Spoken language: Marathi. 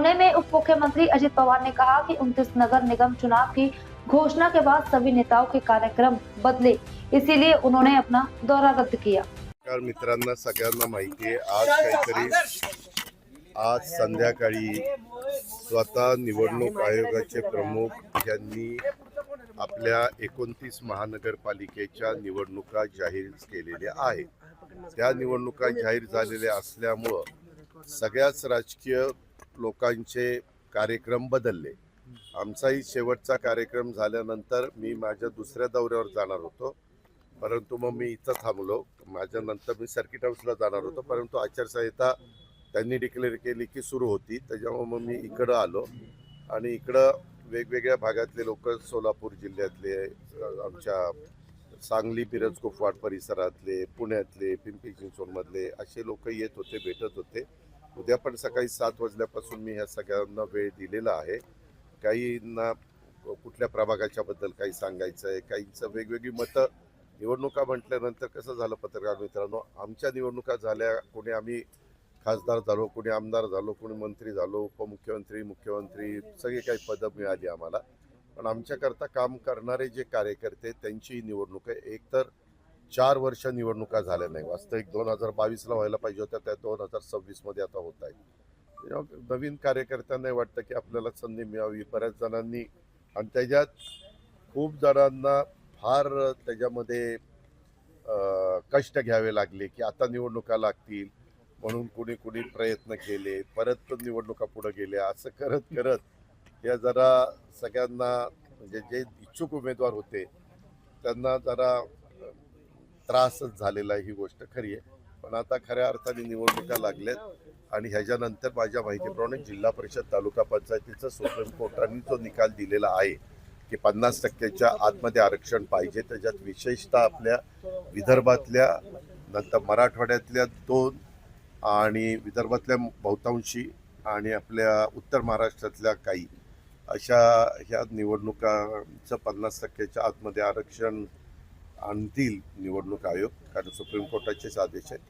पुणे में उप मुख्यमंत्री अजित पवार ने कहा कि 29 नगर निगम चुनाव की घोषणा के बाद सभी नेताओं के कार्यक्रम बदले, इसीलिए उन्होंने अपना दौरा रद्द किया। नमस्कार मित्रांना, सगळ्यांना माहिती आहे आज संध्याकाळी स्वतः निवडणूक आयोगाचे प्रमुख यांनी आपल्या 29 महानगरपालिकेच्या निवडणुका जाहीर केलेल्या आहेत। त्या निवडणुका जाहीर झालेल्या असल्यामुळे सगळ्याच राजकीय लोकांचे कार्यक्रम बदलले। आमचाही शेवटचा कार्यक्रम झाल्यानंतर मी माझ्या दुसऱ्या दौऱ्यावर जाणार होतो, परंतु मग मी इथं थांबलो। माझ्या नंतर मी सर्किट हाऊसला जाणार होतो, परंतु आचारसंहिता त्यांनी डिक्लेअर केली की सुरू होती, त्याच्यामुळे मग मी इकडं आलो आणि इकडं वेगवेगळ्या भागातले लोक, सोलापूर जिल्ह्यातले, आमच्या सांगली मिरज कुपवाड परिसरातले, पुण्यातले, पिंपरी चिंचवडमधले असे लोक येत होते, भेटत होते। उद्या पण सकाळी 7 वाजल्यापासून मी ह्या सगळ्यांना वेळ दिलेला आहे। काहींना कुठल्या प्रभागाच्या बद्दल काही सांगायचं आहे, काहींचं वेगवेगळी मतं। निवडणुका म्हटल्यानंतर कसं झालं पत्रकार मित्रांनो, आमच्या निवडणुका झाल्या, कोणी आम्ही खासदार झालो, कोणी आमदार झालो, कोणी मंत्री झालो, उपमुख्यमंत्री, मुख्यमंत्री, सगळे काही पदं मिळाली आम्हाला। पण आमच्याकरता काम करणारे जे कार्यकर्ते त्यांची निवडणूक आहे। एकतर 4 वर्ष निवडणुका झाल्या नाही, वास्तविक 2022ला व्हायला पाहिजे होत्या, त्या 2026 मध्ये आता होत आहेत। नवीन कार्यकर्त्यांना वाटतं की आपल्याला संधी मिळावी। बऱ्याच जणांनी आणि त्याच्यात खूप जणांना फार त्याच्यामध्ये कष्ट घ्यावे लागले की आता निवडणुका लागतील म्हणून कुणी कुणी प्रयत्न केले, परत निवडणुका पुढे गेल्या। असं करत करत या जरा सगळ्यांना, म्हणजे जे इच्छुक उमेदवार होते त्यांना जरा त्रासच झालेला, ही गोष्ट खरी आहे। पण आता खऱ्या अर्थाने निवडणुका लागल्यात आणि ह्याच्यानंतर माझ्या माहितीप्रमाणे जिल्हा परिषद तालुका पंचायतीचं सुप्रीम कोर्टाने जो निकाल दिलेला आहे की 50%च्या आतमध्ये आरक्षण पाहिजे, त्याच्यात विशेषतः आपल्या विदर्भातल्या, नंतर मराठवाड्यातल्या 2 आणि विदर्भातल्या बहुतांशी आणि आपल्या उत्तर महाराष्ट्रातल्या काही अशा ह्या निवडणुकांचं 50%च्या आतमध्ये आरक्षण आणतील निवडणूक आयोग, कारण सुप्रीम कोर्टाचेच आदेश आहेत।